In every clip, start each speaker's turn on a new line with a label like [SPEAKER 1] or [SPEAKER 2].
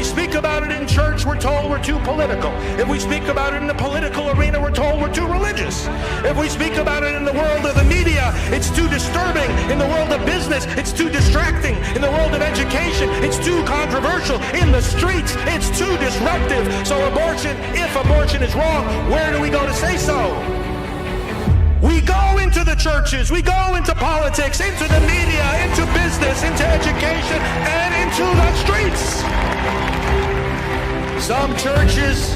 [SPEAKER 1] we speak about it in church, we're told we're too political. If we speak about it in the political arena, we're told we're too religious. If we speak about it in the world of the media, it's too disturbing. In the world of business, it's too distracting. In the world of education, it's too controversial. In the streets, it's too disruptive. So abortion, if abortion is wrong, where do we go to say so? We go into the churches, we go into politics, into the media, into business, into education, and into the streets. Some churches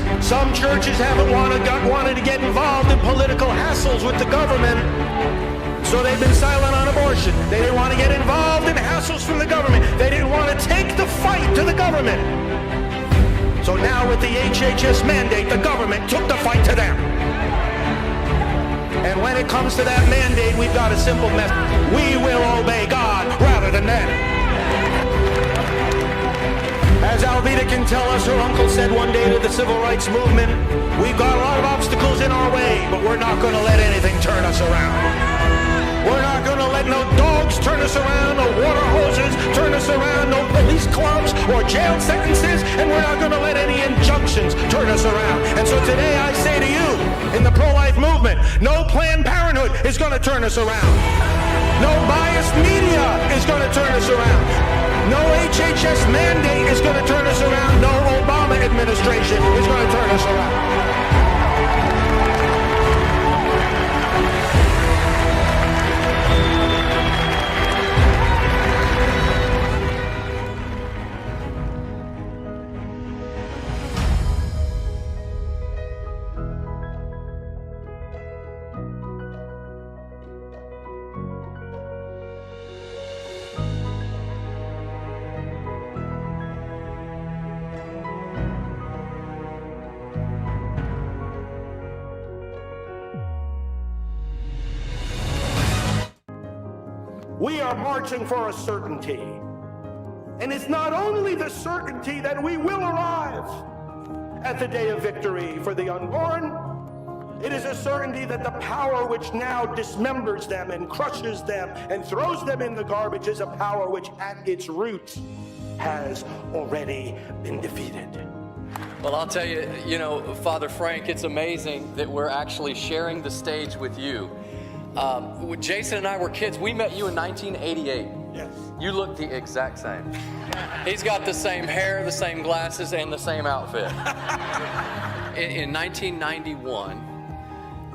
[SPEAKER 1] haven't wanted to get involved in political hassles with the government, so they've been silent on abortion. They didn't want to get involved in hassles from the government. They didn't want to take the fight to the government. So now with the HHS mandate, the government took the fight to them. And when it comes to that mandate, we've got a simple message. We will obey God rather than men. As Alveda can tell us, her uncle said one day to the civil rights movement, we've got a lot of obstacles in our way, but we're not going to let anything turn us around. We're not going to let no dogs turn us around, no water hoses turn us around, no police clubs or jail sentences, and we're not going to let any injunctions turn us around. And so today I say to you, in the pro-life movement, no Planned Parenthood is going to turn us around. No biased media is going to turn us around. No HHS mandate is going to turn us around. No Obama administration is going to turn us around. We are marching for a certainty. And it's not only the certainty that we will arrive at the day of victory for the unborn, it is a certainty that the power which now dismembers them and crushes them and throws them in the garbage is a power which at its roots has already been defeated.
[SPEAKER 2] Well, I'll tell you, Father Frank, it's amazing that we're actually sharing the stage with you. When Jason and I were kids, we met you in 1988.
[SPEAKER 1] Yes.
[SPEAKER 2] You look the exact same. He's got the same hair, the same glasses, and the same outfit. In 1991,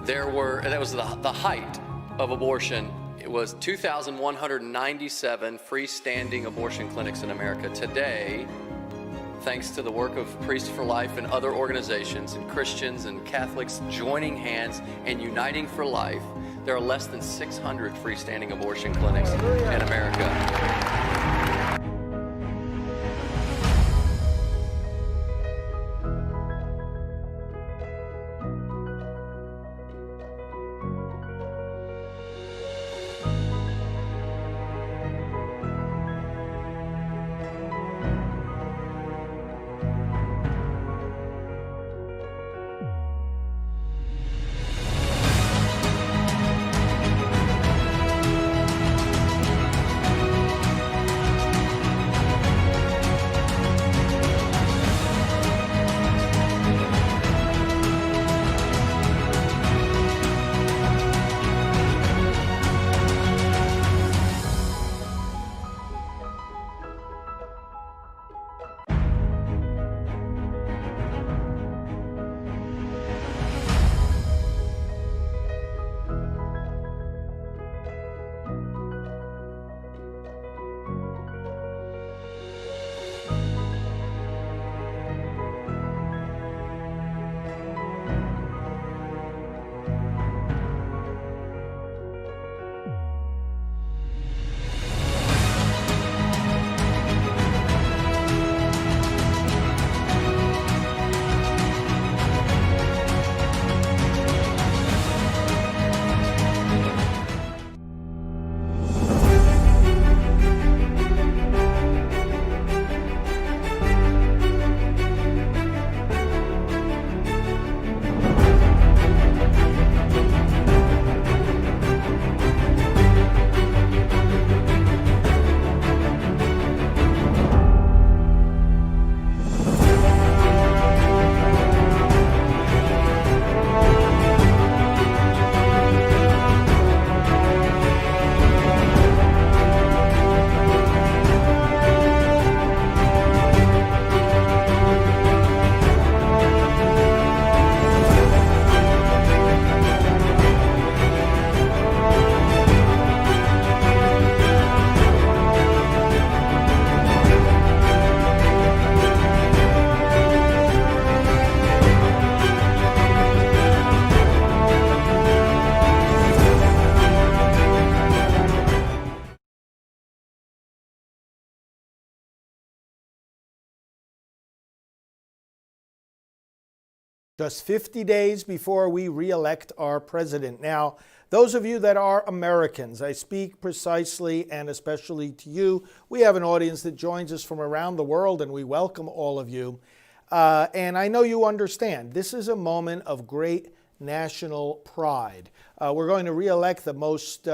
[SPEAKER 2] that was the height of abortion. It was 2,197 freestanding abortion clinics in America. Today, thanks to the work of Priests for Life and other organizations and Christians and Catholics joining hands and uniting for life, there are less than 600 freestanding abortion clinics in America.
[SPEAKER 3] just 50 days before we re-elect our president. Now, those of you that are Americans, I speak precisely and especially to you. We have an audience that joins us from around the world, and we welcome all of you. And I know you understand, this is a moment of great national pride. We're going to re-elect the most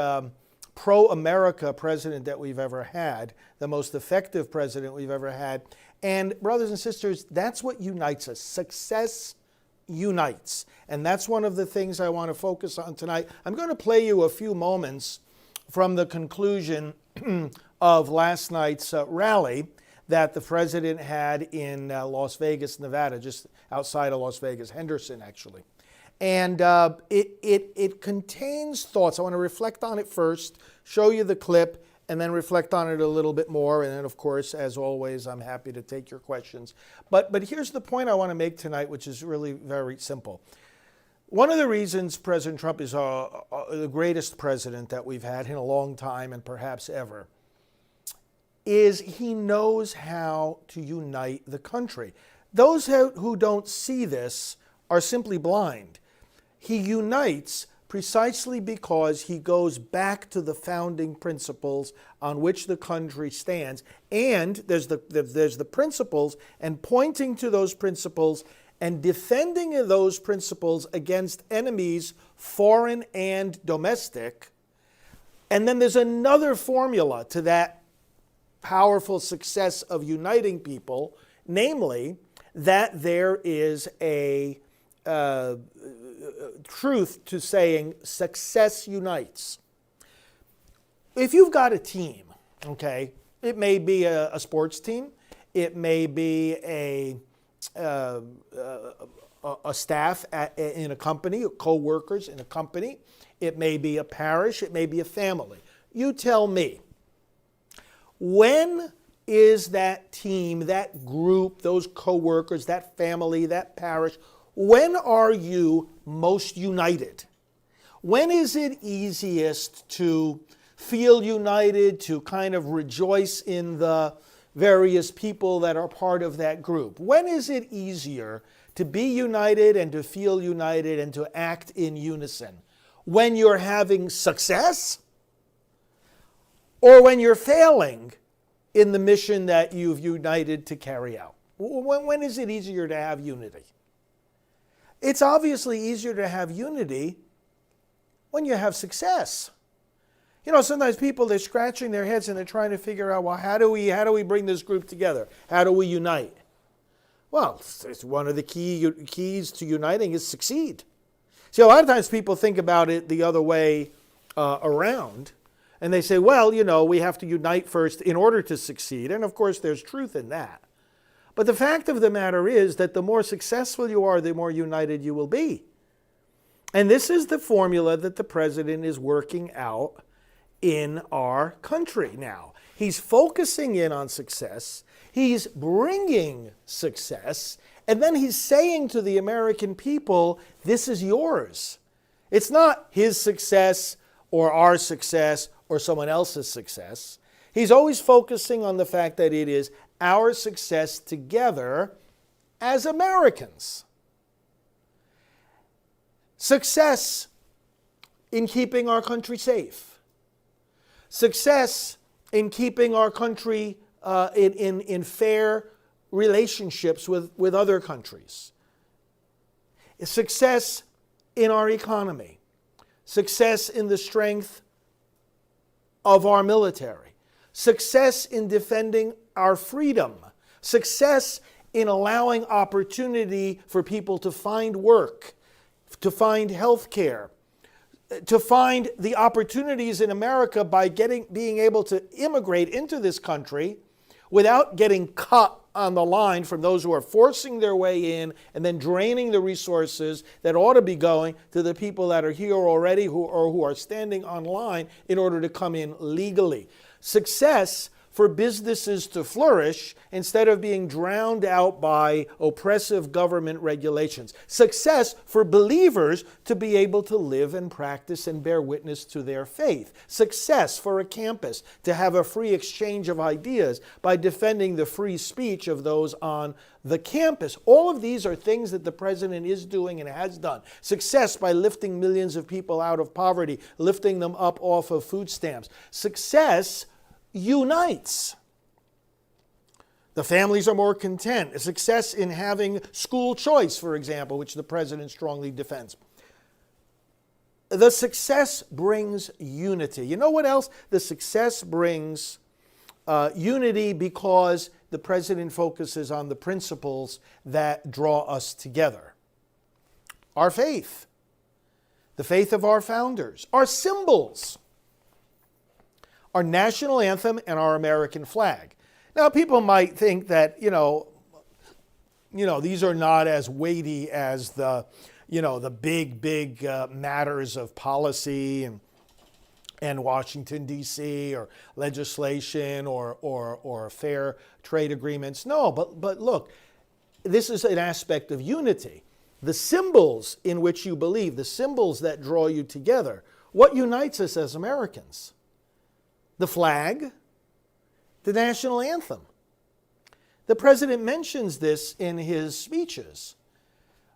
[SPEAKER 3] pro-America president that we've ever had, the most effective president we've ever had. And brothers and sisters, that's what unites us. Success unites. And that's one of the things I want to focus on tonight. I'm going to play you a few moments from the conclusion of last night's rally that the president had in Las Vegas, Nevada, just outside of Las Vegas, Henderson actually. And it contains thoughts. I want to reflect on it first, show you the clip, and then reflect on it a little bit more. And then, of course, as always, I'm happy to take your questions. But here's the point I want to make tonight, which is really very simple. One of the reasons President Trump is the greatest president that we've had in a long time and perhaps ever is he knows how to unite the country. Those who don't see this are simply blind. He unites precisely because he goes back to the founding principles on which the country stands. And there's the principles, and pointing to those principles and defending those principles against enemies, foreign and domestic. And then there's another formula to that powerful success of uniting people, namely that there is a truth to saying success unites. If you've got a team, okay, it may be a sports team, it may be a staff in a company, co-workers in a company, it may be a parish, it may be a family. You tell me, when is that team, that group, those co-workers, that family, that parish, when are you most united? When is it easiest to feel united, to kind of rejoice in the various people that are part of that group? When is it easier to be united and to feel united and to act in unison? When you're having success or when you're failing in the mission that you've united to carry out? When is it easier to have unity? It's obviously easier to have unity when you have success. You know, sometimes people, they're scratching their heads and they're trying to figure out, well, how do we bring this group together? How do we unite? Well, it's one of the keys to uniting is succeed. See, a lot of times people think about it the other way around, and they say, well, you know, we have to unite first in order to succeed. And of course, there's truth in that. But the fact of the matter is that the more successful you are, the more united you will be. And this is the formula that the president is working out in our country now. He's focusing in on success. He's bringing success. And then he's saying to the American people, this is yours. It's not his success or our success or someone else's success. He's always focusing on the fact that it is our success together as Americans. Success in keeping our country safe. Success in keeping our country in fair relationships with other countries. Success in our economy. Success in the strength of our military. Success in defending our freedom. Success in allowing opportunity for people to find work, to find health care, to find the opportunities in America by being able to immigrate into this country without getting cut on the line from those who are forcing their way in and then draining the resources that ought to be going to the people that are here already who are standing online in order to come in legally. Success for businesses to flourish instead of being drowned out by oppressive government regulations. Success for believers to be able to live and practice and bear witness to their faith. Success for a campus to have a free exchange of ideas by defending the free speech of those on the campus. All of these are things that the president is doing and has done. Success by lifting millions of people out of poverty, lifting them up off of food stamps. Success unites. The families are more content. A success in having school choice, for example, which the president strongly defends. The success brings unity. You know what else? The success brings unity because the president focuses on the principles that draw us together. Our faith, the faith of our founders, our symbols, our national anthem, and our American flag. Now, people might think that, these are not as weighty as the big matters of policy and Washington, D.C., or legislation or fair trade agreements. No, but look, this is an aspect of unity. The symbols in which you believe, the symbols that draw you together, what unites us as Americans? The flag, the national anthem. The president mentions this in his speeches.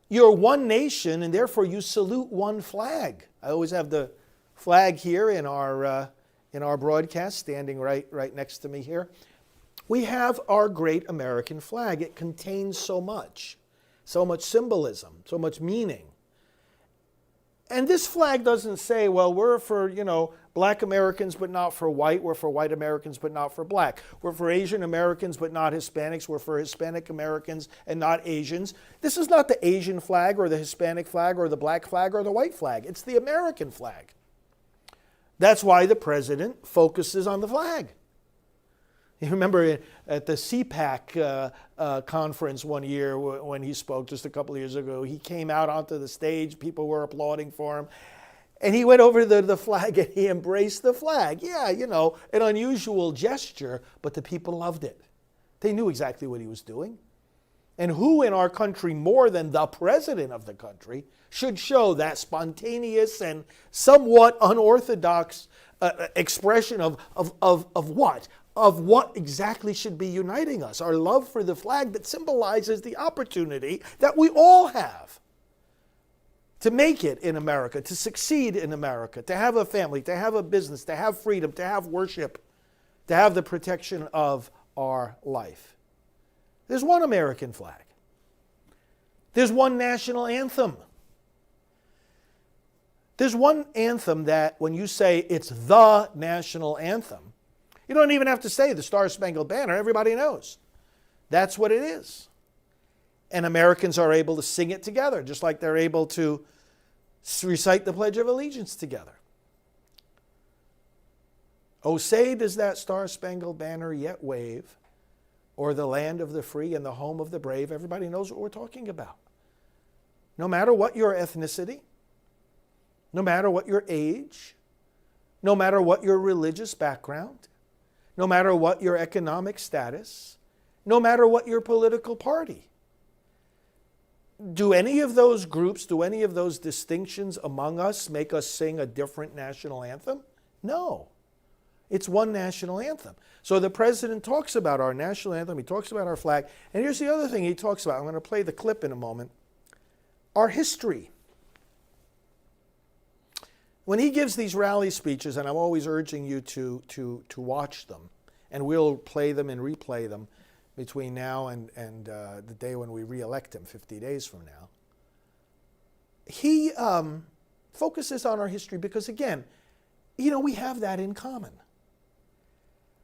[SPEAKER 3] You're one nation, and therefore you salute one flag. I always have the flag here in our broadcast, standing right next to me here. We have our great American flag. It contains so much symbolism, so much meaning. And this flag doesn't say, well, we're for, black Americans but not for white. We're for white Americans but not for black. We're for Asian Americans but not Hispanics. We're for Hispanic Americans and not Asians. This is not the Asian flag or the Hispanic flag or the black flag or the white flag. It's the American flag. That's why the president focuses on the flag. You remember at the CPAC conference one year when he spoke just a couple of years ago, he came out onto the stage, people were applauding for him, and he went over to the flag and he embraced the flag. Yeah, an unusual gesture, but the people loved it. They knew exactly what he was doing. And who in our country, more than the president of the country, should show that spontaneous and somewhat unorthodox expression of what? Of what exactly should be uniting us. Our love for the flag that symbolizes the opportunity that we all have to make it in America, to succeed in America, to have a family, to have a business, to have freedom, to have worship, to have the protection of our life. There's one American flag. There's one national anthem. There's one anthem that when you say it's the national anthem, you don't even have to say the Star-Spangled Banner. Everybody knows. That's what it is. And Americans are able to sing it together, just like they're able to recite the Pledge of Allegiance together. Oh, say does that Star-Spangled Banner yet wave, or the land of the free and the home of the brave. Everybody knows what we're talking about. No matter what your ethnicity, no matter what your age, no matter what your religious background, no matter what your economic status, no matter what your political party. Do any of those groups, do any of those distinctions among us make us sing a different national anthem? No. It's one national anthem. So the president talks about our national anthem, he talks about our flag, and here's the other thing he talks about. I'm going to play the clip in a moment. Our history. When he gives these rally speeches, and I'm always urging you to watch them, and we'll play them and replay them between now and the day when we re-elect him 50 days from now, he focuses on our history because, again, we have that in common.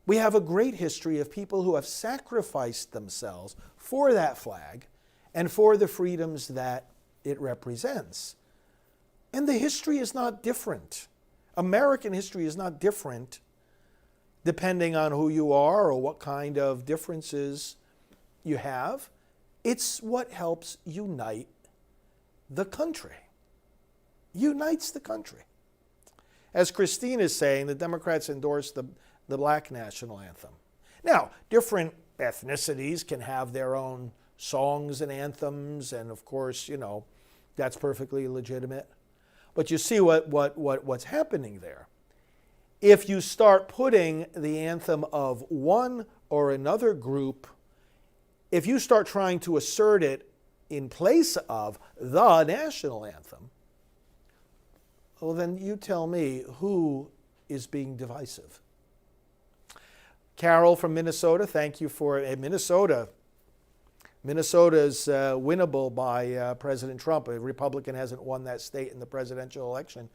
[SPEAKER 3] We have a great history of people who have sacrificed themselves for that flag and for the freedoms that it represents. And the history is not different. American history is not different depending on who you are or what kind of differences you have. It's what helps unite the country. Unites the country. As Christine is saying, the Democrats endorsed the black national anthem. Now, different ethnicities can have their own songs and anthems, and of course, that's perfectly legitimate. But you see what's happening there. If you start putting the anthem of one or another group, if you start trying to assert it in place of the national anthem, well, then you tell me who is being divisive. Carol from Minnesota, thank you for Minnesota. Minnesota's winnable by President Trump. A Republican hasn't won that state in the presidential election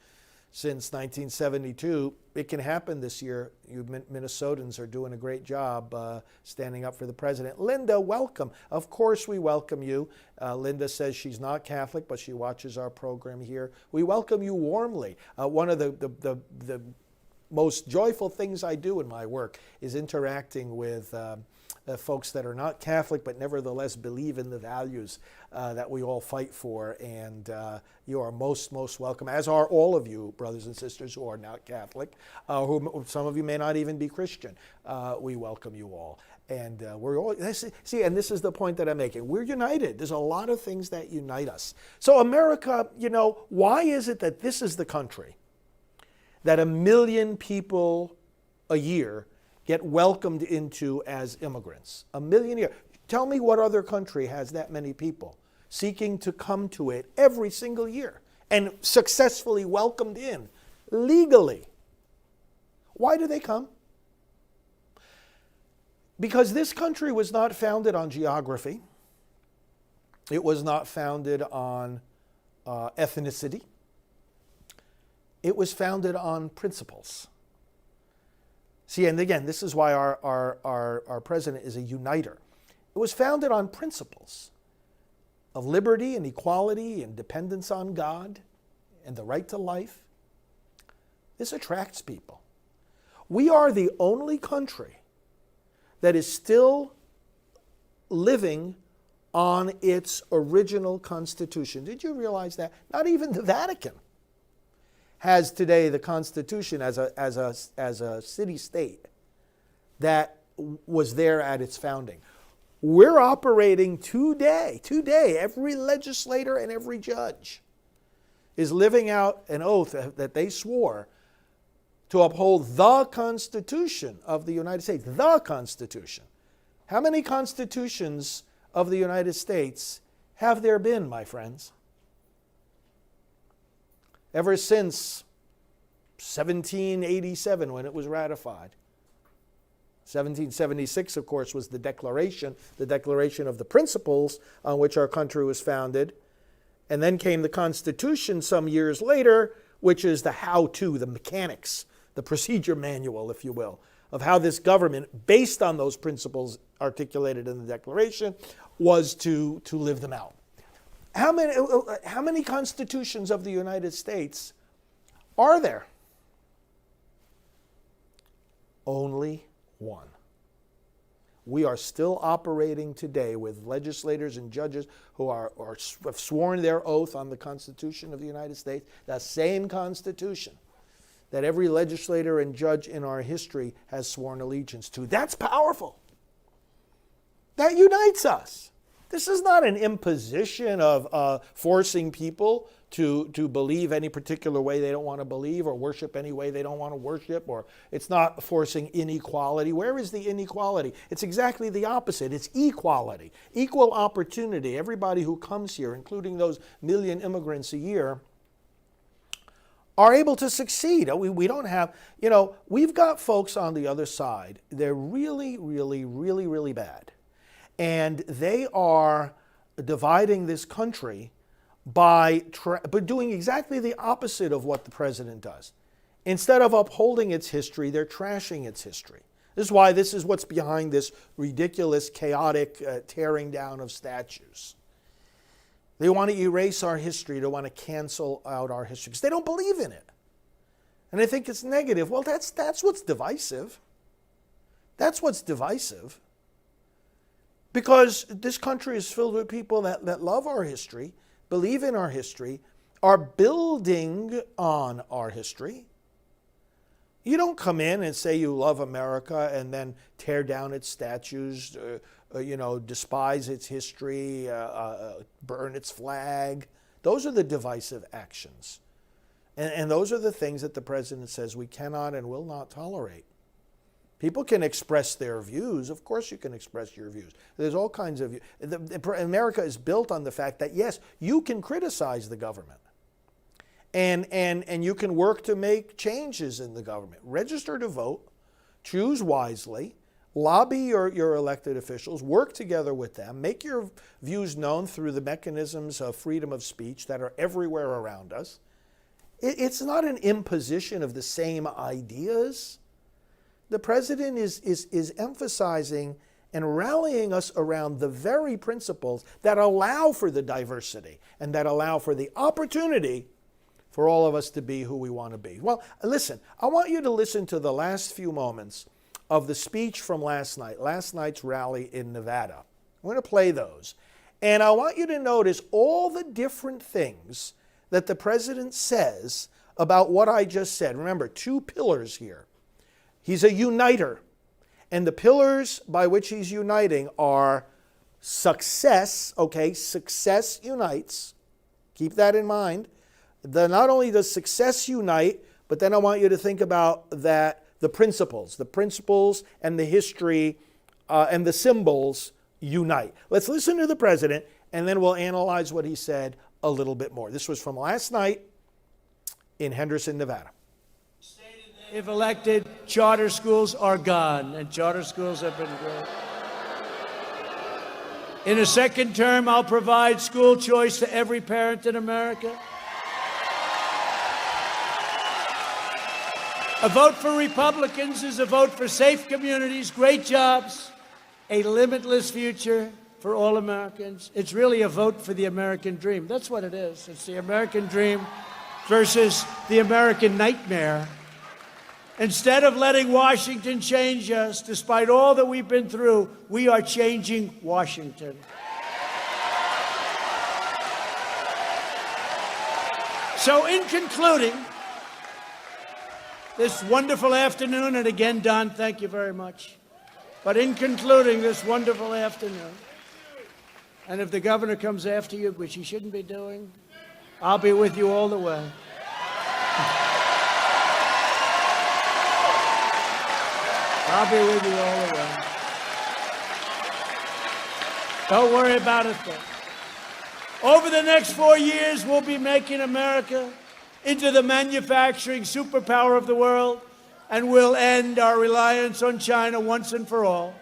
[SPEAKER 3] since 1972. It can happen this year. You Minnesotans are doing a great job standing up for the president. Linda, welcome. Of course we welcome you. Linda says she's not Catholic, but she watches our program here. We welcome you warmly. One of the most joyful things I do in my work is interacting with folks that are not Catholic but nevertheless believe in the values that we all fight for, and you are most welcome, as are all of you brothers and sisters who are not Catholic, who some of you may not even be Christian. We welcome you all, and we're all, see, and this is the point that I'm making. We're united. There's a lot of things that unite us. So America, why is it that this is the country that 1 million people a year get welcomed into as immigrants? 1 million a year. Tell me what other country has that many people seeking to come to it every single year and successfully welcomed in legally. Why do they come? Because this country was not founded on geography. It was not founded on ethnicity. It was founded on principles. See, and again, this is why our president is a uniter. It was founded on principles of liberty and equality and dependence on God and the right to life. This attracts people. We are the only country that is still living on its original constitution. Did you realize that? Not even the Vatican has today the Constitution as a city-state that was there at its founding. We're operating today, every legislator and every judge is living out an oath that they swore to uphold the Constitution of the United States, the Constitution. How many constitutions of the United States have there been, my friends? Ever since 1787, when it was ratified. 1776, of course, was the Declaration of the Principles on which our country was founded. And then came the Constitution some years later, which is the how-to, the mechanics, the procedure manual, if you will, of how this government, based on those principles articulated in the Declaration, was to live them out. How many constitutions of the United States are there? Only one. We are still operating today with legislators and judges who have sworn their oath on the Constitution of the United States, the same Constitution that every legislator and judge in our history has sworn allegiance to. That's powerful. That unites us. This is not an imposition of forcing people to believe any particular way they don't want to believe, or worship any way they don't want to worship, or it's not forcing inequality. Where is the inequality? It's exactly the opposite. It's equality, equal opportunity. Everybody who comes here, including those 1 million immigrants a year, are able to succeed. We don't have, we've got folks on the other side. They're really, really, really, really bad. And they are dividing this country by doing exactly the opposite of what the president does. Instead of upholding its history, they're trashing its history. This is what's behind this ridiculous, chaotic tearing down of statues. They want to erase our history. They want to cancel out our history because they don't believe in it. And they think it's negative. Well, that's what's divisive. That's what's divisive. Because this country is filled with people that love our history, believe in our history, are building on our history, You don't come in and say you love America and then tear down its statues, despise its history, burn its flag. Those are the divisive actions. And those are the things that the president says we cannot and will not tolerate. People can express their views. Of course you can express your views. There's all kinds of views. America is built on the fact that, yes, you can criticize the government. And you can work to make changes in the government. Register to vote, choose wisely, lobby your elected officials, work together with them, make your views known through the mechanisms of freedom of speech that are everywhere around us. It's not an imposition of the same ideas. The president is emphasizing and rallying us around the very principles that allow for the diversity and that allow for the opportunity for all of us to be who we want to be. Well, listen, I want you to listen to the last few moments of the speech from last night's rally in Nevada. I'm going to play those. And I want you to notice all the different things that the president says about what I just said. Remember, two pillars here. He's a uniter. And the pillars by which he's uniting are success, okay? Success unites. Keep that in mind. Not only does success unite, but then I want you to think about that the principles and the history and the symbols unite. Let's listen to the president, and then we'll analyze what he said a little bit more. This was from last night in Henderson, Nevada.
[SPEAKER 4] If elected, charter schools are gone, and charter schools have been great. In a second term, I'll provide school choice to every parent in America. A vote for Republicans is a vote for safe communities, great jobs, a limitless future for all Americans. It's really a vote for the American dream. That's what it is. It's the American dream versus the American nightmare. Instead of letting Washington change us, despite all that we've been through, we are changing Washington. So in concluding this wonderful afternoon, and again, Don, thank you very much. But in concluding this wonderful afternoon, and if the governor comes after you, which he shouldn't be doing, I'll be with you all the way. I'll be with you all the way. Don't worry about a thing. Over the next 4 years, we'll be making America into the manufacturing superpower of the world, and we'll end our reliance on China once and for all.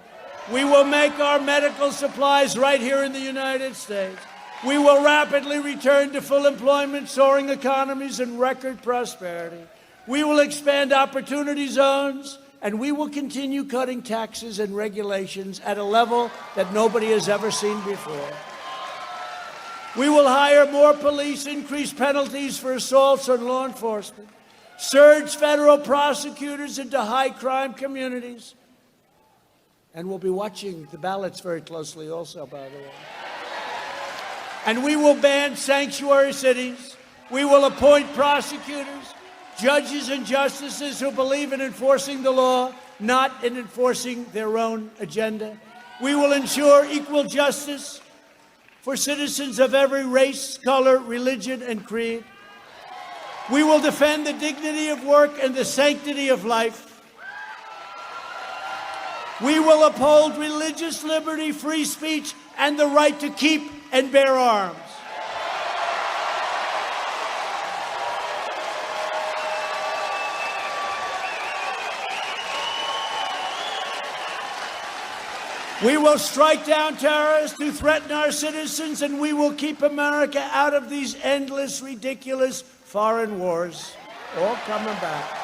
[SPEAKER 4] We will make our medical supplies right here in the United States. We will rapidly return to full employment, soaring economies, and record prosperity. We will expand opportunity zones, and we will continue cutting taxes and regulations at a level that nobody has ever seen before. We will hire more police, increase penalties for assaults on law enforcement, surge federal prosecutors into high-crime communities, and we'll be watching the ballots very closely also, by the way. And we will ban sanctuary cities. We will appoint prosecutors, judges, and justices who believe in enforcing the law, not in enforcing their own agenda. We will ensure equal justice for citizens of every race, color, religion, and creed. We will defend the dignity of work and the sanctity of life. We will uphold religious liberty, free speech, and the right to keep and bear arms. We will strike down terrorists who threaten our citizens, and we will keep America out of these endless, ridiculous foreign wars, all coming back.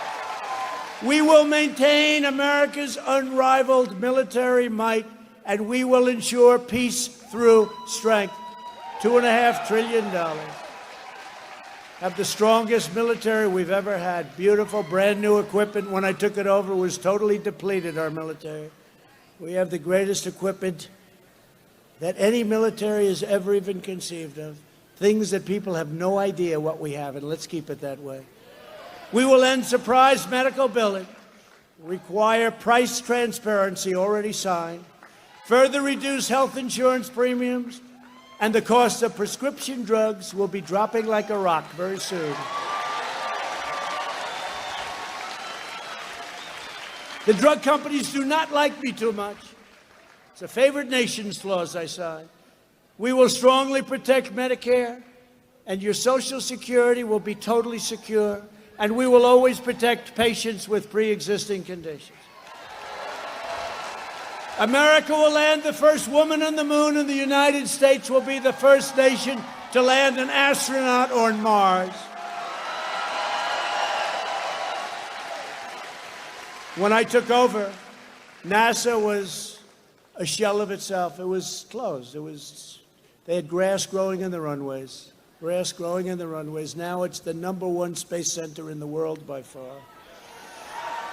[SPEAKER 4] We will maintain America's unrivaled military might, and we will ensure peace through strength. $2.5 trillion. Have the strongest military we've ever had. Beautiful, brand new equipment. When I took it over, it was totally depleted, our military. We have the greatest equipment that any military has ever even conceived of. Things that people have no idea what we have, and let's keep it that way. We will end surprise medical billing, require price transparency already signed, further reduce health insurance premiums, and the cost of prescription drugs will be dropping like a rock very soon. The drug companies do not like me too much. It's a favored nations clause I signed. We will strongly protect Medicare, and your Social Security will be totally secure, and we will always protect patients with pre-existing conditions. America will land the first woman on the moon, and the United States will be the first nation to land an astronaut on Mars. When I took over, NASA was a shell of itself. It was closed. They had grass growing in the runways. Grass growing in the runways. Now it's the #1 space center in the world by far.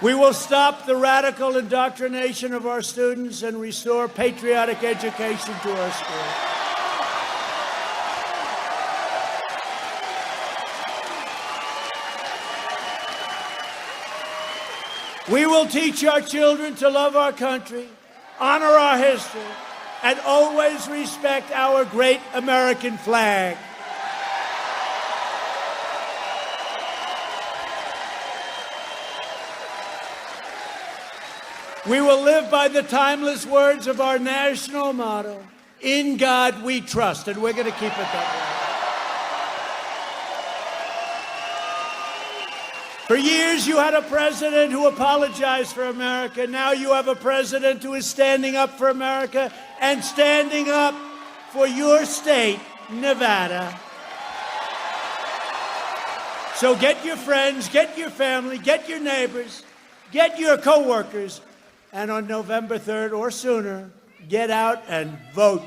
[SPEAKER 4] We will stop the radical indoctrination of our students and restore patriotic education to our schools. We will teach our children to love our country, honor our history, and always respect our great American flag. We will live by the timeless words of our national motto, "In God we trust," and we're going to keep it that way. For years, you had a president who apologized for America. Now you have a president who is standing up for America and standing up for your state, Nevada. So get your friends, get your family, get your neighbors, get your coworkers, and on November 3rd or sooner, get out and vote.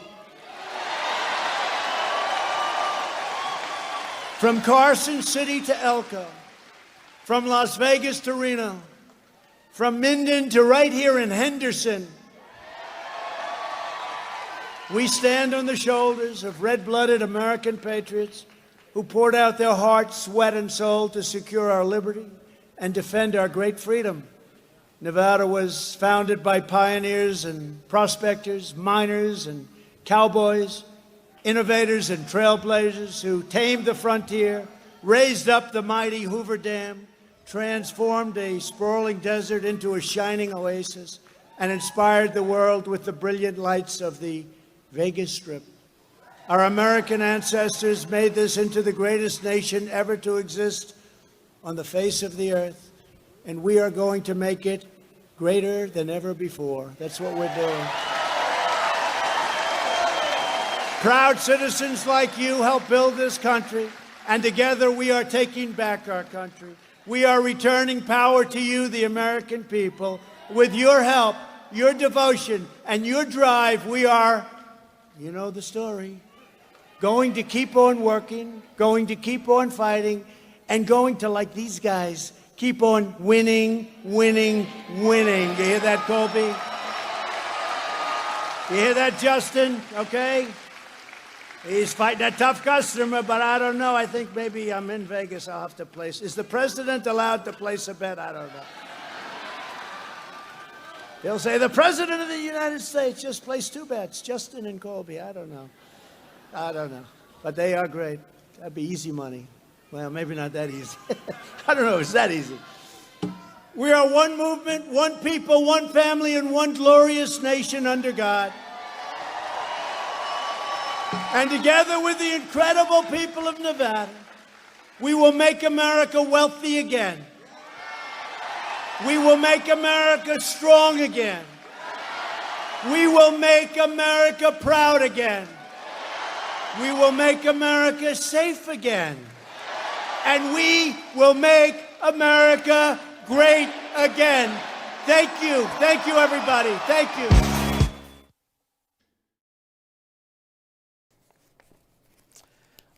[SPEAKER 4] From Carson City to Elko, from Las Vegas to Reno, from Minden to right here in Henderson, we stand on the shoulders of red-blooded American patriots who poured out their heart, sweat, and soul to secure our liberty and defend our great freedom. Nevada was founded by pioneers and prospectors, miners and cowboys, innovators and trailblazers who tamed the frontier, raised up the mighty Hoover Dam, transformed a sprawling desert into a shining oasis, and inspired the world with the brilliant lights of the Vegas Strip. Our American ancestors made this into the greatest nation ever to exist on the face of the earth, and we are going to make it greater than ever before. That's what we're doing. Proud citizens like you help build this country, and together we are taking back our country. We are returning power to you, the American people. With your help, your devotion, and your drive, we are, you know the story, going to keep on working, going to keep on fighting, and going to, like these guys, keep on winning, winning, winning. You hear that, Colby? You hear that, Justin? Okay? He's fighting a tough customer, but I don't know. I think maybe I'm in Vegas. I'll have to place. Is the president allowed to place a bet? I don't know. He'll say, the president of the United States just placed 2 bets, Justin and Colby. I don't know. I don't know. But they are great. That'd be easy money. Well, maybe not that easy. I don't know. It's that easy. We are one movement, one people, one family, and one glorious nation under God. And together with the incredible people of Nevada, we will make America wealthy again. We will make America strong again. We will make America proud again. We will make America safe again. And we will make America great again. Thank you. Thank you, everybody. Thank you.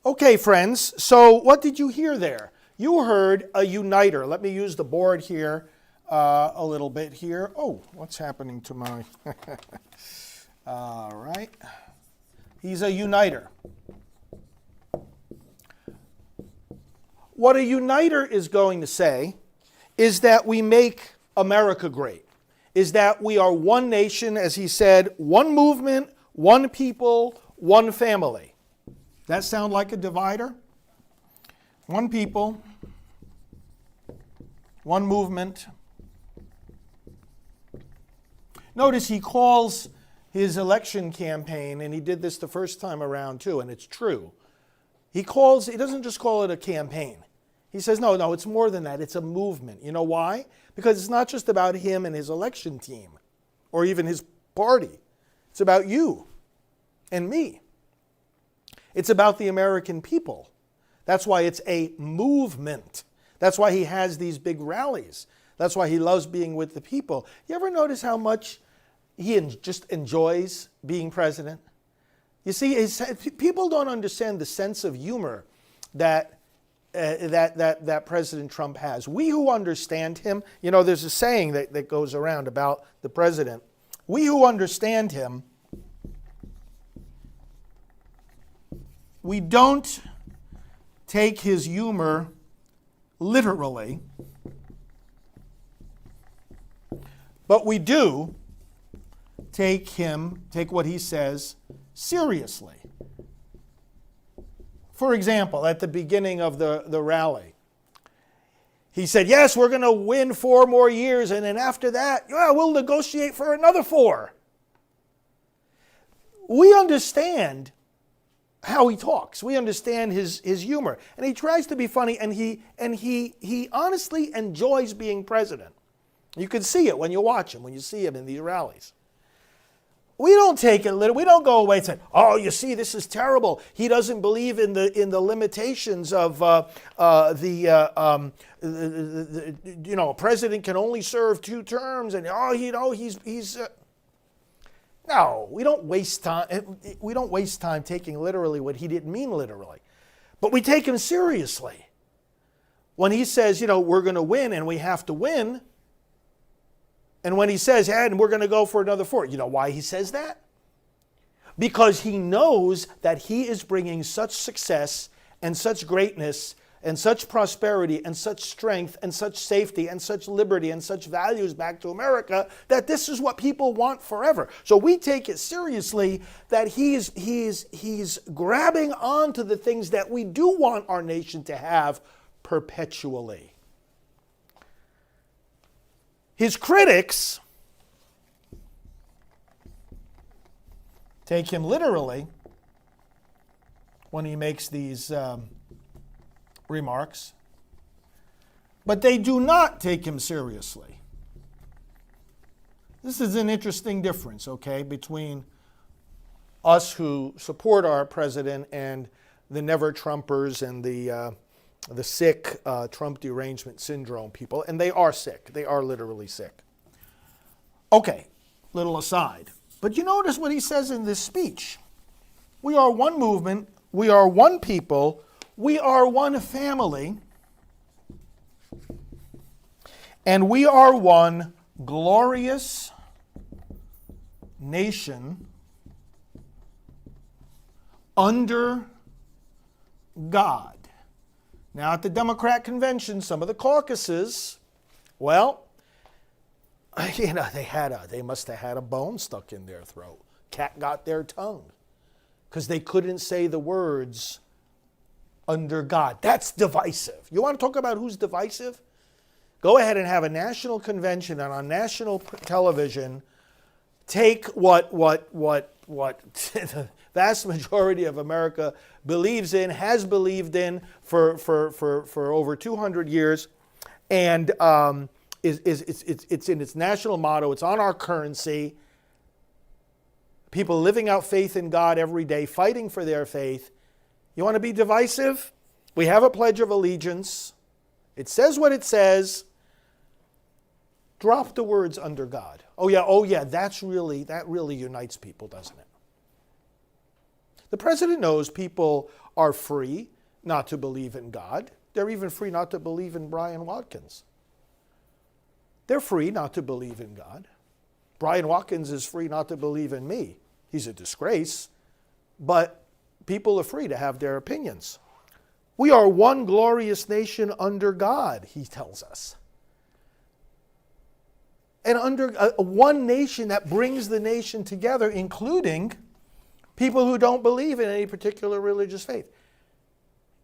[SPEAKER 3] Okay, friends, so what did you hear there? You heard a uniter. Let me use the board here a little bit here. Oh, what's happening to my... All right. He's a uniter. What a uniter is going to say is that we make America great, is that we are one nation, as he said, one movement, one people, one family. That sound like a divider? One people, one movement. Notice he calls his election campaign, and he did this the first time around too, and it's true. He doesn't just call it a campaign. He says, no, it's more than that. It's a movement. You know why? Because it's not just about him and his election team, or even his party. It's about you and me. It's about the American people. That's why it's a movement. That's why he has these big rallies. That's why he loves being with the people. You ever notice how much he just enjoys being president? You see, people don't understand the sense of humor that President Trump has. We who understand him, there's a saying that goes around about the president. We who understand him, we don't take his humor literally, but we do take what he says seriously. For example, at the beginning of the rally, he said, yes, we're going to win 4 more years, and then after that, we'll negotiate for another 4. We understand how he talks. We understand his humor. And he tries to be funny, and he honestly enjoys being president. You can see it when you watch him, when you see him in these rallies. We don't take it literally. We don't go away and say, "Oh, you see, this is terrible. He doesn't believe in the limitations of a president can only serve 2 terms." And he's. No, we don't waste time. We don't waste time taking literally what he didn't mean literally, but we take him seriously when he says, we're going to win and we have to win. And when he says, and we're going to go for another 4, you know why he says that? Because he knows that he is bringing such success and such greatness and such prosperity and such strength and such safety and such liberty and such values back to America that this is what people want forever. So we take it seriously that he's grabbing onto the things that we do want our nation to have perpetually. His critics take him literally when he makes these remarks, but they do not take him seriously. This is an interesting difference, okay, between us who support our president and the never-Trumpers and the sick Trump derangement syndrome people, and they are sick. They are literally sick. Okay, little aside. But you notice what he says in this speech. We are one movement. We are one people. We are one family. And we are one glorious nation under God. Now, at the Democrat convention, some of the caucuses, well, they must have had a bone stuck in their throat. Cat got their tongue because they couldn't say the words under God. That's divisive. You want to talk about who's divisive? Go ahead and have a national convention and on national television, take what the vast majority of America believes in, has believed in for over 200 years, and it's in its national motto. It's on our currency. People living out faith in God every day, fighting for their faith. You want to be divisive? We have a Pledge of Allegiance. It says what it says. Drop the words under God. Oh yeah, that really unites people, doesn't it? The president knows people are free not to believe in God. They're even free not to believe in Brian Watkins. They're free not to believe in God. Brian Watkins is free not to believe in me. He's a disgrace, but people are free to have their opinions. We are one glorious nation under God, he tells us. And under one nation that brings the nation together, including people who don't believe in any particular religious faith.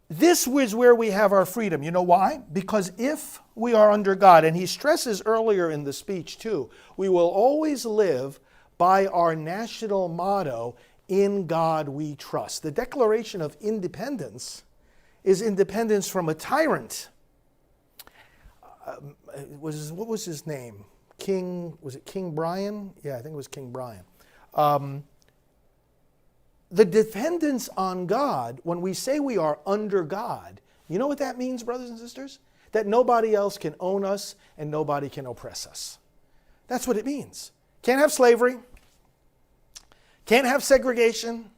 [SPEAKER 3] This is where we have our freedom. You know why? Because if we are under God, and he stresses earlier in the speech too, we will always live by our national motto, in God we trust. The Declaration of Independence is independence from a tyrant. What was his name? Was it King Brian? Yeah, I think it was King Brian. The dependence on God, when we say we are under God, you know what that means, brothers and sisters? That nobody else can own us and nobody can oppress us. That's what it means. Can't have slavery. Can't have segregation.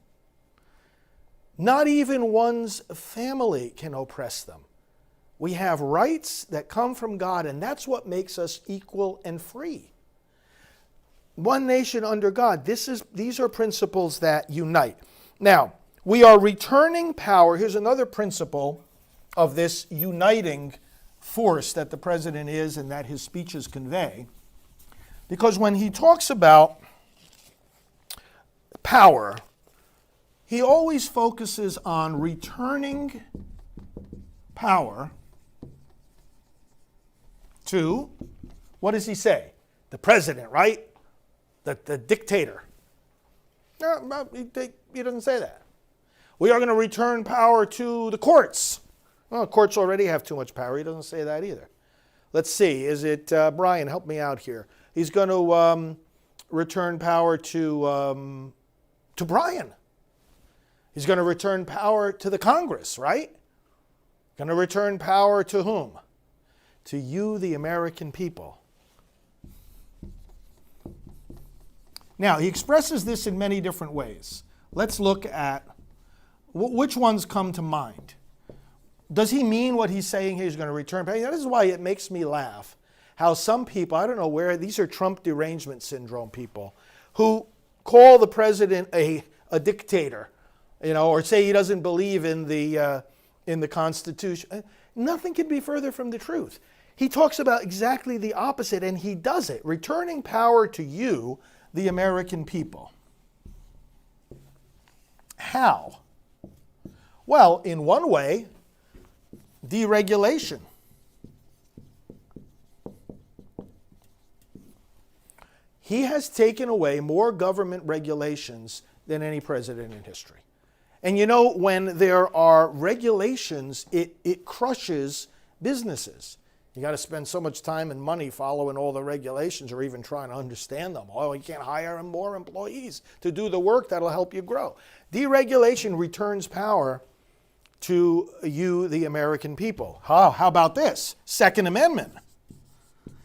[SPEAKER 3] Not even one's family can oppress them. We have rights that come from God, and that's what makes us equal and free. One nation under God. These are principles that unite. Now, we are returning power. Here's another principle of this uniting force that the president is and that his speeches convey. Because when he talks about power, he always focuses on returning power to, what does he say? The president, right? The dictator. No, he doesn't say that. We are going to return power to the courts. Well, the courts already have too much power. He doesn't say that either. Let's see. Is it, Brian, help me out here. He's going to return power to Brian. He's going to return power to the Congress, right? Going to return power to whom? To you, the American people. Now, he expresses this in many different ways. Let's look at which ones come to mind. Does he mean what he's saying he's going to return power? This is why it makes me laugh. How some people, I don't know where, these are Trump derangement syndrome people, who call the president a dictator, or say he doesn't believe in the Constitution. Nothing can be further from the truth. He talks about exactly the opposite, and he does it, returning power to you, the American people. How? Well, in one way, deregulation. He has taken away more government regulations than any president in history. And when there are regulations, it crushes businesses. You got to spend so much time and money following all the regulations or even trying to understand them. Oh, you can't hire more employees to do the work that'll help you grow. Deregulation returns power to you, the American people. How about this? Second Amendment.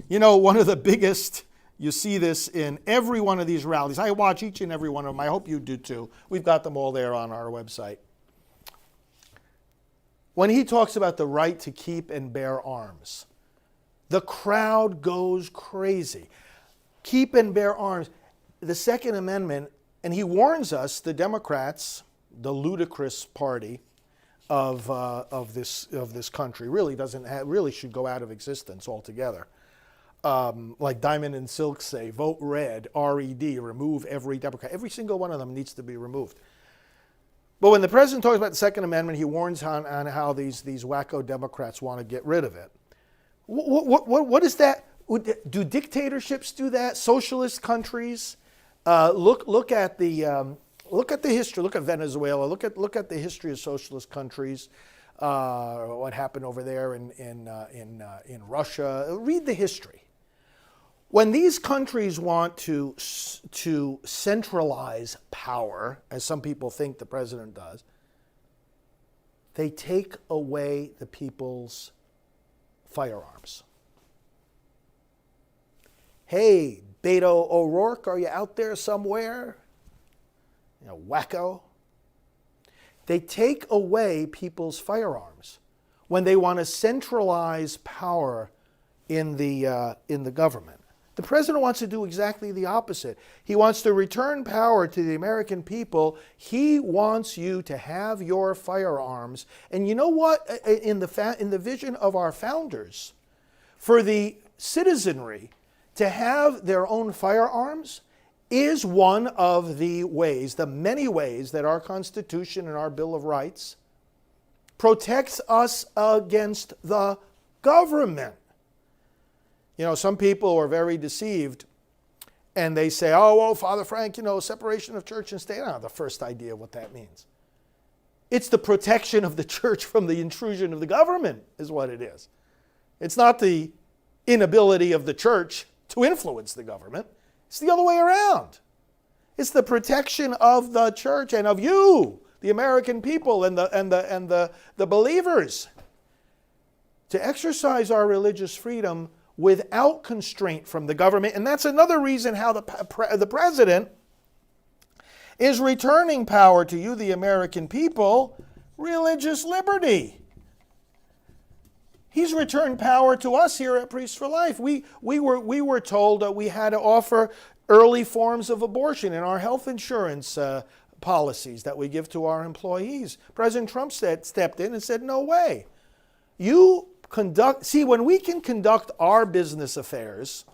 [SPEAKER 3] One of the biggest, you see this in every one of these rallies. I watch each and every one of them. I hope you do too. We've got them all there on our website. When he talks about the right to keep and bear arms, the crowd goes crazy. Keep and bear arms. The Second Amendment, and he warns us, the Democrats, the ludicrous party of this country, really should go out of existence altogether. Like Diamond and Silk say, vote red, R-E-D, remove every Democrat. Every single one of them needs to be removed. But when the president talks about the Second Amendment, he warns on how these wacko Democrats want to get rid of it. What is that? Do dictatorships do that? Socialist countries? Look at the history. Look at Venezuela. Look at the history of socialist countries. What happened over there in Russia? Read the history. When these countries want to centralize power, as some people think the president does, they take away the people's firearms. Hey, Beto O'Rourke, are you out there somewhere? Wacko. They take away people's firearms when they want to centralize power in the government. The president wants to do exactly the opposite. He wants to return power to the American people. He wants you to have your firearms. And you know what? In the vision of our founders, for the citizenry to have their own firearms is one of the ways, the many ways that our Constitution and our Bill of Rights protects us against the government. You know, some people are very deceived and they say, oh, well, Father Frank, you know, separation of church and state. I don't have the first idea what that means. It's the protection of the church from the intrusion of the government is what it is. It's not the inability of the church to influence the government. It's the other way around. It's the protection of the church and of you, the American people and the believers, to exercise our religious freedom without constraint from the government. And that's another reason how the president is returning power to you, the American people, religious liberty. He's returned power to us here at Priests for Life. We were told that we had to offer early forms of abortion in our health insurance policies that we give to our employees. President Trump stepped in and said, no way. When we can conduct our business affairs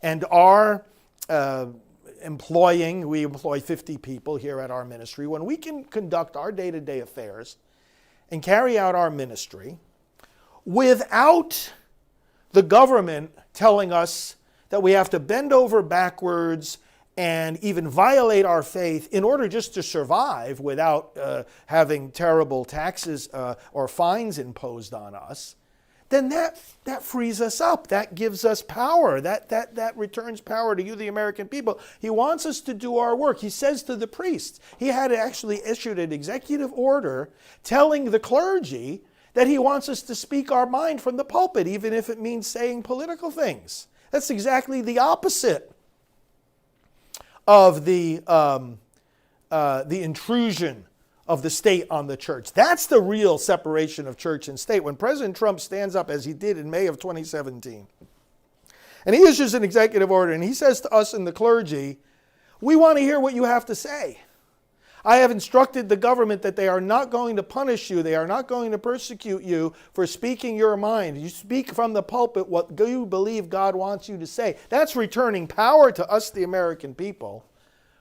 [SPEAKER 3] and our we employ 50 people here at our ministry, when we can conduct our day-to-day affairs and carry out our ministry without the government telling us that we have to bend over backwards and even violate our faith in order just to survive without having terrible taxes or fines imposed on us, then that frees us up. That gives us power. That returns power to you, the American people. He wants us to do our work. He says to the priests, he had actually issued an executive order telling the clergy that he wants us to speak our mind from the pulpit, even if it means saying political things. That's exactly the opposite of the intrusion of the state on the church. That's the real separation of church and state. When President Trump stands up, as he did in May of 2017, and he issues an executive order, and he says to us in the clergy, we want to hear what you have to say. I have instructed the government that they are not going to punish you. They are not going to persecute you for speaking your mind. You speak from the pulpit what you believe God wants you to say. That's returning power to us, the American people,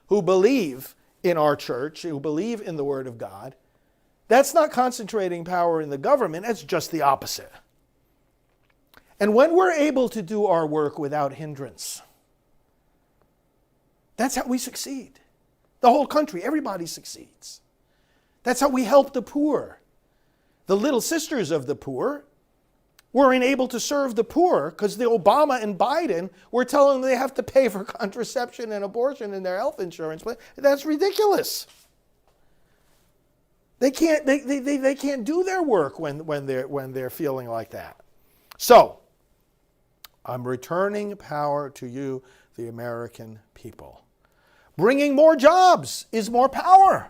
[SPEAKER 3] who believe in our church, who believe in the Word of God. That's not concentrating power in the government. That's just the opposite. And when we're able to do our work without hindrance, that's how we succeed. The whole country, everybody succeeds. That's how we help the poor. The little sisters of the poor weren't able to serve the poor because the Obama and Biden were telling them they have to pay for contraception and abortion in their health insurance. But that's ridiculous. They can't do their work when they're feeling like that. So, I'm returning power to you, the American people. Bringing more jobs is more power.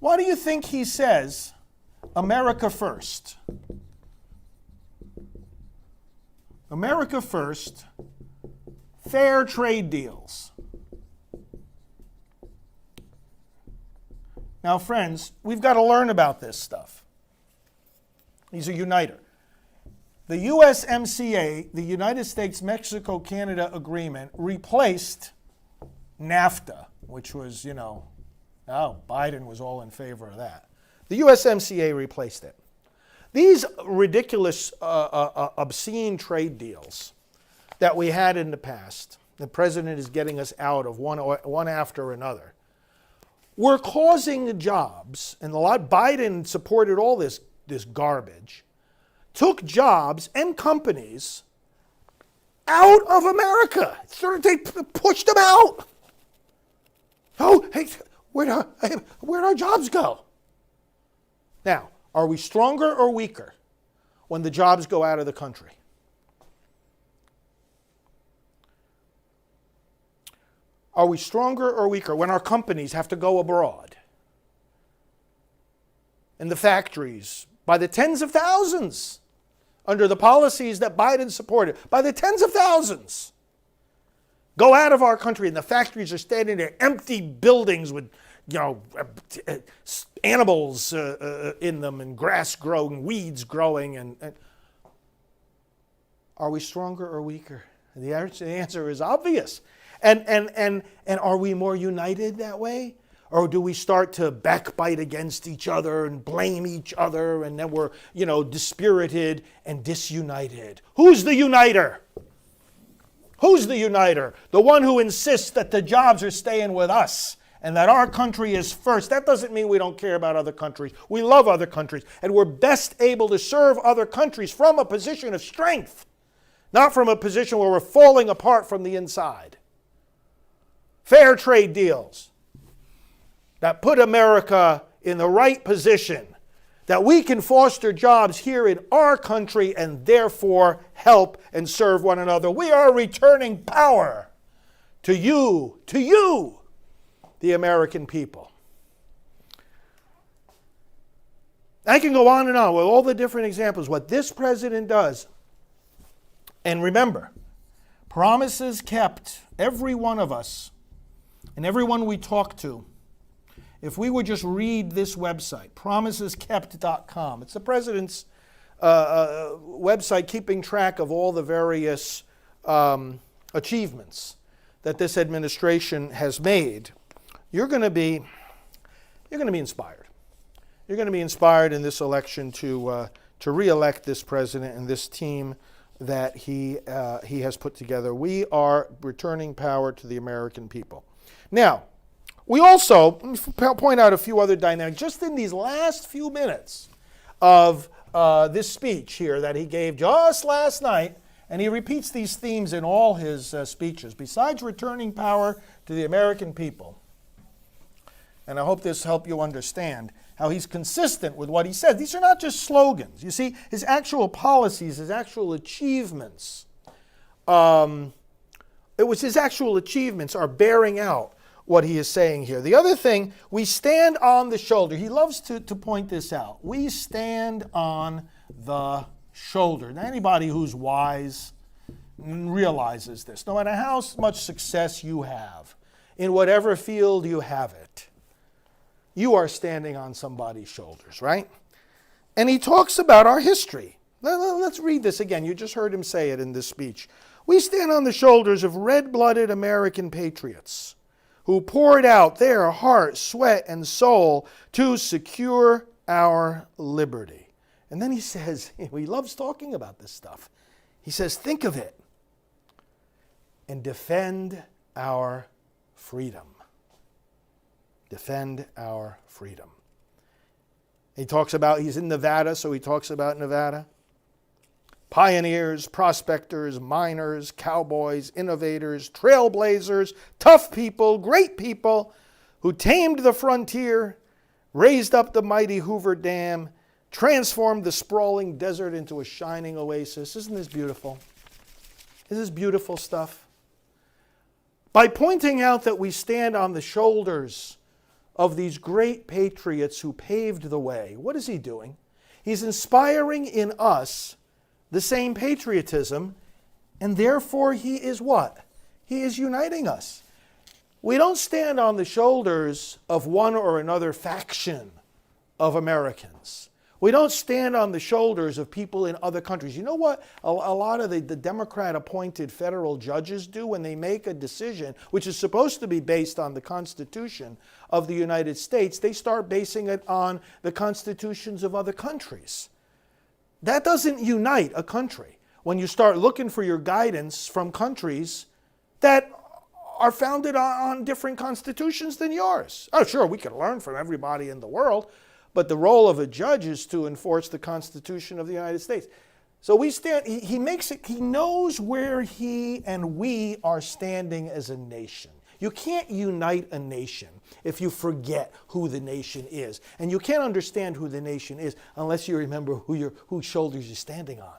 [SPEAKER 3] Why do you think he says, America first? America first, fair trade deals. Now, friends, we've got to learn about this stuff. He's a uniter. The USMCA, the United States-Mexico-Canada Agreement, replaced NAFTA, which was, Biden was all in favor of that. The USMCA replaced it. These ridiculous, obscene trade deals that we had in the past, the president is getting us out of one after another, were causing jobs, and Biden supported all this garbage, took jobs and companies out of America. They pushed them out. Oh, hey, where'd our jobs go? Now, are we stronger or weaker when the jobs go out of the country? Are we stronger or weaker when our companies have to go abroad? And the factories, by the tens of thousands, under the policies that Biden supported, by the tens of thousands, go out of our country, and the factories are standing there, empty buildings with, animals in them, and grass growing, weeds growing, and are we stronger or weaker? The answer is obvious. And are we more united that way? Or do we start to backbite against each other and blame each other, and then we're, dispirited and disunited? Who's the uniter? Who's the uniter? The one who insists that the jobs are staying with us and that our country is first. That doesn't mean we don't care about other countries. We love other countries, and we're best able to serve other countries from a position of strength, not from a position where we're falling apart from the inside. Fair trade deals that put America in the right position, that we can foster jobs here in our country and therefore help and serve one another. We are returning power to you, the American people. I can go on and on with all the different examples, what this president does. And remember, promises kept, every one of us and everyone we talk to, if we would just read this website, promiseskept.com. It's the president's website keeping track of all the various achievements that this administration has made. You're going to be inspired. You're going to be inspired in this election to re-elect this president and this team that he has put together. We are returning power to the American people. Now, we also point out a few other dynamics just in these last few minutes of this speech here that he gave just last night, and he repeats these themes in all his speeches. Besides returning power to the American people, and I hope this helps you understand how he's consistent with what he said. These are not just slogans. You see, his actual policies, his actual achievements, his actual achievements are bearing out what he is saying here. The other thing, we stand on the shoulder. He loves to point this out. We stand on the shoulder. Now, anybody who's wise realizes this. No matter how much success you have, in whatever field you have it, you are standing on somebody's shoulders, right? And he talks about our history. Let's read this again. You just heard him say it in this speech. We stand on the shoulders of red-blooded American patriots who poured out their heart, sweat, and soul to secure our liberty. And then he says, he loves talking about this stuff. He says, think of it and defend our freedom. Defend our freedom. He talks about, he's in Nevada, so he talks about Nevada. Pioneers, prospectors, miners, cowboys, innovators, trailblazers, tough people, great people who tamed the frontier, raised up the mighty Hoover Dam, transformed the sprawling desert into a shining oasis. Isn't this beautiful? Isn't this beautiful stuff? By pointing out that we stand on the shoulders of these great patriots who paved the way, what is he doing? He's inspiring in us the same patriotism, and therefore he is what? He is uniting us. We don't stand on the shoulders of one or another faction of Americans. We don't stand on the shoulders of people in other countries. You know what a lot of the Democrat-appointed federal judges do when they make a decision, which is supposed to be based on the Constitution of the United States? They start basing it on the constitutions of other countries. That doesn't unite a country when you start looking for your guidance from countries that are founded on different constitutions than yours. Oh, sure, we can learn from everybody in the world, but the role of a judge is to enforce the Constitution of the United States. So we stand, he makes it, he knows where he and we are standing as a nation. You can't unite a nation if you forget who the nation is. And you can't understand who the nation is unless you remember whose shoulders you're standing on.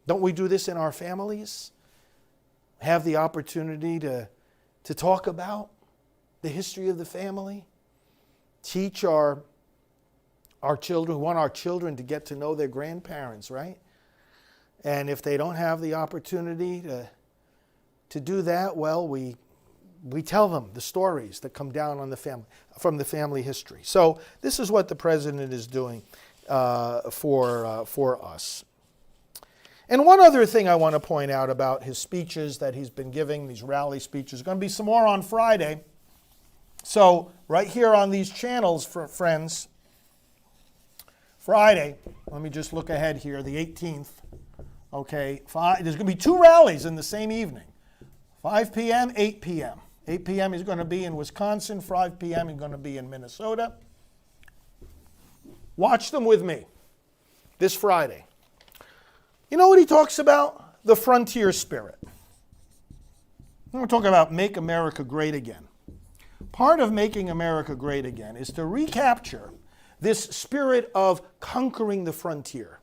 [SPEAKER 3] Don't we do this in our families? Have the opportunity to talk about the history of the family? Teach our children, we want our children to get to know their grandparents, right? And if they don't have the opportunity to do that, well, we tell them the stories that come down on the family, from the family history. So this is what the president is doing for us. And one other thing I want to point out about his speeches that he's been giving, these rally speeches, going to be some more on Friday. So right here on these channels, for friends, Friday, let me just look ahead here, the 18th. Okay, there's going to be 2 rallies in the same evening, 5 p.m., 8 p.m. 8 p.m. is going to be in Wisconsin, 5 p.m. is going to be in Minnesota. Watch them with me this Friday. You know what he talks about? The frontier spirit. We're talking about make America great again. Part of making America great again is to recapture this spirit of conquering the frontier.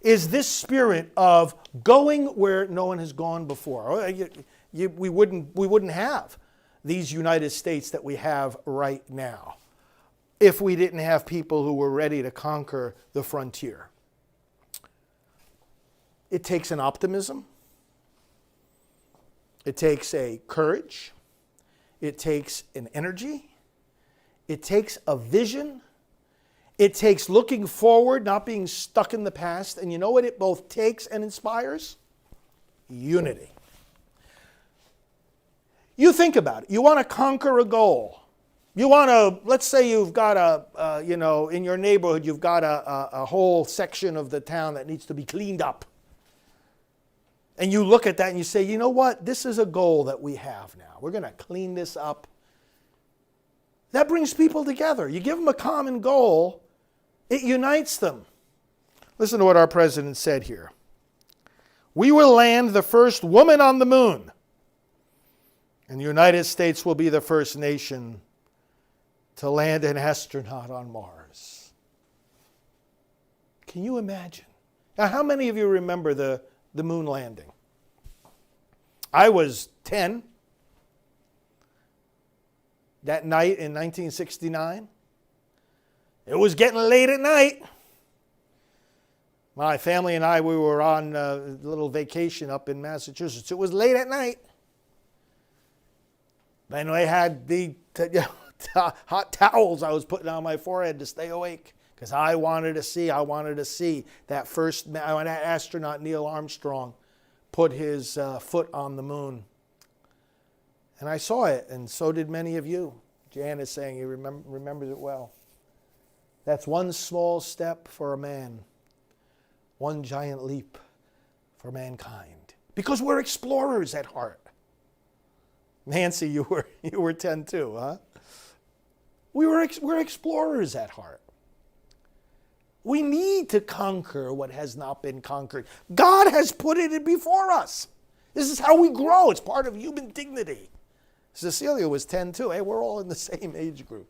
[SPEAKER 3] Is this spirit of going where no one has gone before. We wouldn't have these United States that we have right now if we didn't have people who were ready to conquer the frontier. It takes an optimism. It takes a courage. It takes an energy. It takes a vision. It takes looking forward, not being stuck in the past. And you know what it both takes and inspires? Unity. You think about it. You want to conquer a goal. You want to, let's say you've got in your neighborhood, you've got a whole section of the town that needs to be cleaned up. And you look at that and you say, you know what? This is a goal that we have now. We're going to clean this up. That brings people together. You give them a common goal, it unites them. Listen to what our president said here. We will land the first woman on the moon. And the United States will be the first nation to land an astronaut on Mars. Can you imagine? Now, how many of you remember the moon landing? I was 10 that night in 1969. It was getting late at night. My family and I, we were on a little vacation up in Massachusetts. It was late at night. And I had the hot towels I was putting on my forehead to stay awake because I wanted to see that first that astronaut Neil Armstrong put his foot on the moon. And I saw it, and so did many of you. Jan is saying he remembers it well. That's one small step for a man, one giant leap for mankind. Because we're explorers at heart. Nancy, you were 10 too, huh? We're explorers at heart. We need to conquer what has not been conquered. God has put it before us. This is how we grow. It's part of human dignity. Cecilia was 10 too. Hey, we're all in the same age group.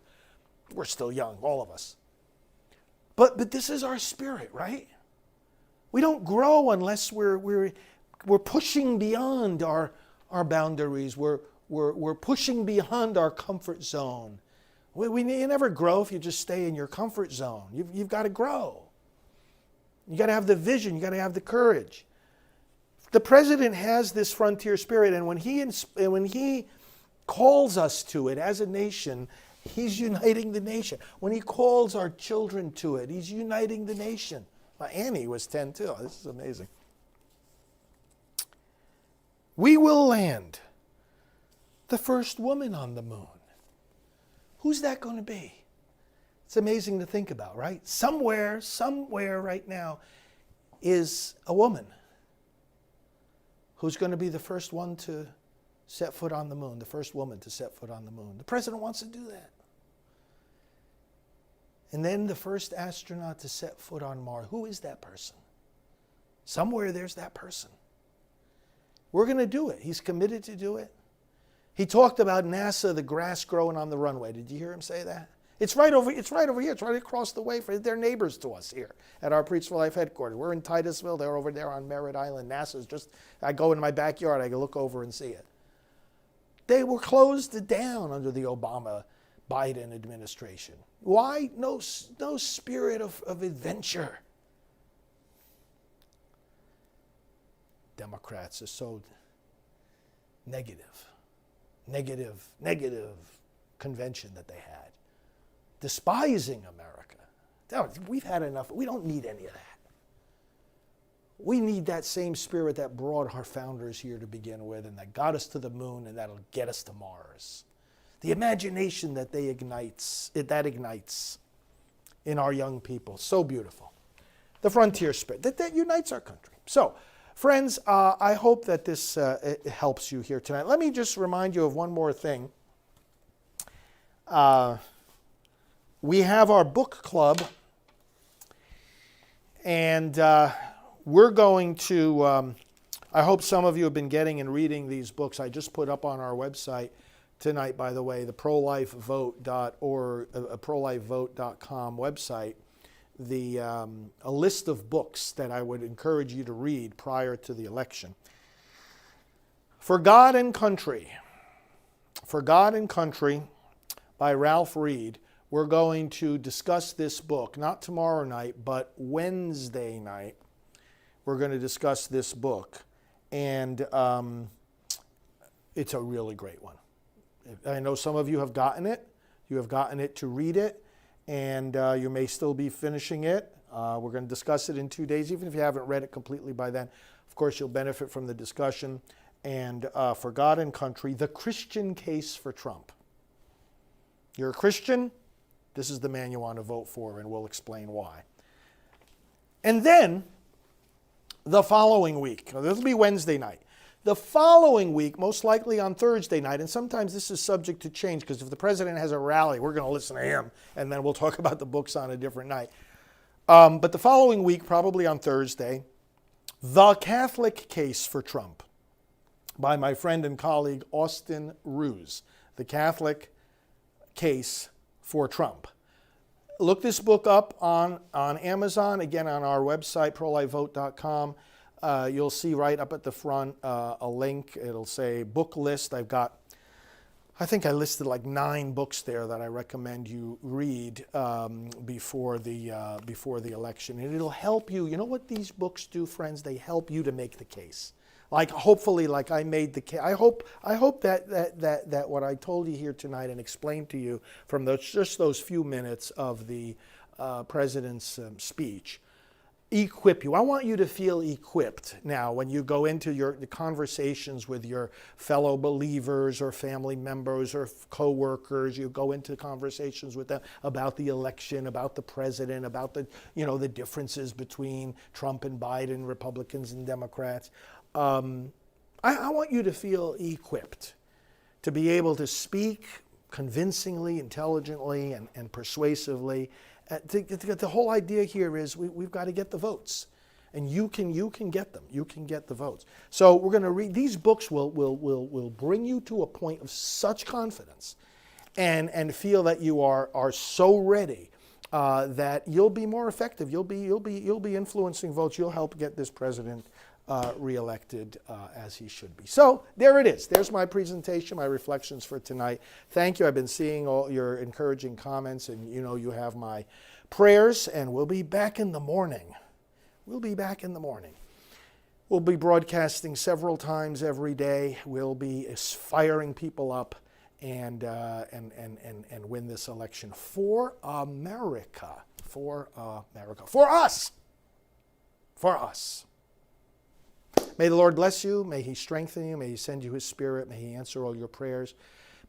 [SPEAKER 3] We're still young, all of us. But this is our spirit, right? We don't grow unless we're pushing beyond our boundaries. We're pushing beyond our comfort zone. You never grow if you just stay in your comfort zone. You've got to grow. You got to have the vision. You got to have the courage. The president has this frontier spirit, and when he calls us to it as a nation, he's uniting the nation. When he calls our children to it, he's uniting the nation. Annie was 10 too. This is amazing. We will land the first woman on the moon. Who's that going to be? It's amazing to think about, right? Somewhere right now is a woman who's going to be the first one to set foot on the moon, the first woman to set foot on the moon. The president wants to do that. And then the first astronaut to set foot on Mars. Who is that person? Somewhere there's that person. We're going to do it. He's committed to do it. He talked about NASA, the grass growing on the runway. Did you hear him say that? It's right over here. It's right across the way. They're neighbors to us here at our Preach for Life headquarters. We're in Titusville. They're over there on Merritt Island. NASA's just, I go in my backyard. I can look over and see it. They were closed down under the Obama-Biden administration. Why? No spirit of adventure. Democrats are so negative convention that they had, despising America. We've had enough. We don't need any of that. We need that same spirit that brought our founders here to begin with and that got us to the moon and that'll get us to Mars. The imagination that ignites in our young people. So beautiful. The frontier spirit that unites our country. So, friends, I hope that this helps you here tonight. Let me just remind you of one more thing. We have our book club, and we're going to, I hope some of you have been getting and reading these books. I just put up on our website tonight, by the way, the prolifevote.org, prolifevote.com website, a list of books that I would encourage you to read prior to the election. For God and Country by Ralph Reed. We're going to discuss this book, not tomorrow night, but Wednesday night. We're going to discuss this book, and it's a really great one. I know some of you have gotten it. You have gotten it to read it, and you may still be finishing it. We're going to discuss it in 2 days, even if you haven't read it completely by then. Of course, you'll benefit from the discussion. And For God and Country, The Christian Case for Trump. You're a Christian? This is the man you want to vote for, and we'll explain why. And then, the following week, this will be Wednesday night. The following week, most likely on Thursday night, and sometimes this is subject to change, because if the president has a rally, we're going to listen to him, and then we'll talk about the books on a different night. But the following week, probably on Thursday, The Catholic Case for Trump by my friend and colleague Austin Ruse. The Catholic Case for Trump. Look this book up on Amazon, again on our website, prolifevote.com. You'll see right up at the front a link. It'll say book list. I think I listed like 9 books there that I recommend you read before the election. And it'll help you. You know what these books do, friends? They help you to make the case. Like hopefully, like I made the case. I hope that what I told you here tonight and explained to you from just those few minutes of the president's speech equip you. I want you to feel equipped now when you go into the conversations with your fellow believers or family members or co-workers. You go into conversations with them about the election, about the president, about the differences between Trump and Biden, Republicans and Democrats. I want you to feel equipped to be able to speak convincingly, intelligently, and persuasively. The whole idea here is we've got to get the votes, and you can get them. You can get the votes. So we're going to read these books. Will bring you to a point of such confidence, and feel that you are so ready that you'll be more effective. You'll be influencing votes. You'll help get this president reelected as he should be. So there it is. There's my presentation, my reflections for tonight. Thank you. I've been seeing all your encouraging comments, and you have my prayers, and we'll be back in the morning. We'll be broadcasting several times every day. We'll be firing people up and win this election for America. For us. May the Lord bless you. May He strengthen you. May He send you His Spirit. May He answer all your prayers.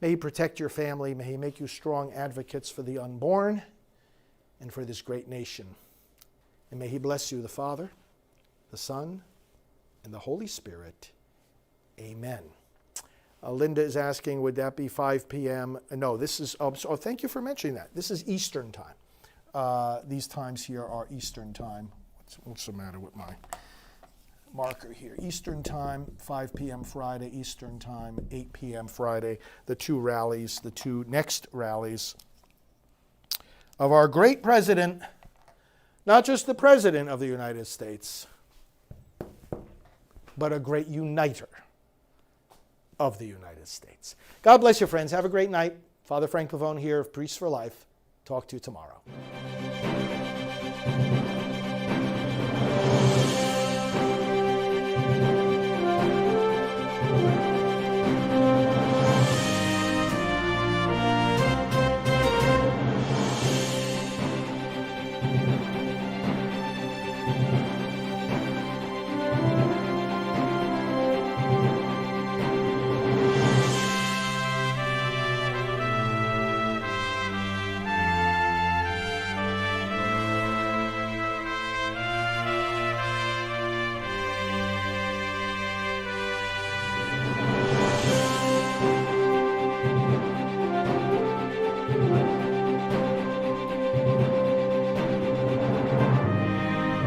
[SPEAKER 3] May He protect your family. May He make you strong advocates for the unborn and for this great nation. And may He bless you, the Father, the Son, and the Holy Spirit. Amen. Linda is asking, would that be 5 p.m.? No, this is, thank you for mentioning that. This is Eastern time. These times here are Eastern time. What's the matter with my marker here? Eastern time, 5 p.m. Friday, Eastern time, 8 p.m. Friday. The two next rallies of our great president, not just the president of the United States, but a great uniter of the United States. God bless you, friends. Have a great night. Father Frank Pavone here of Priests for Life. Talk to you tomorrow.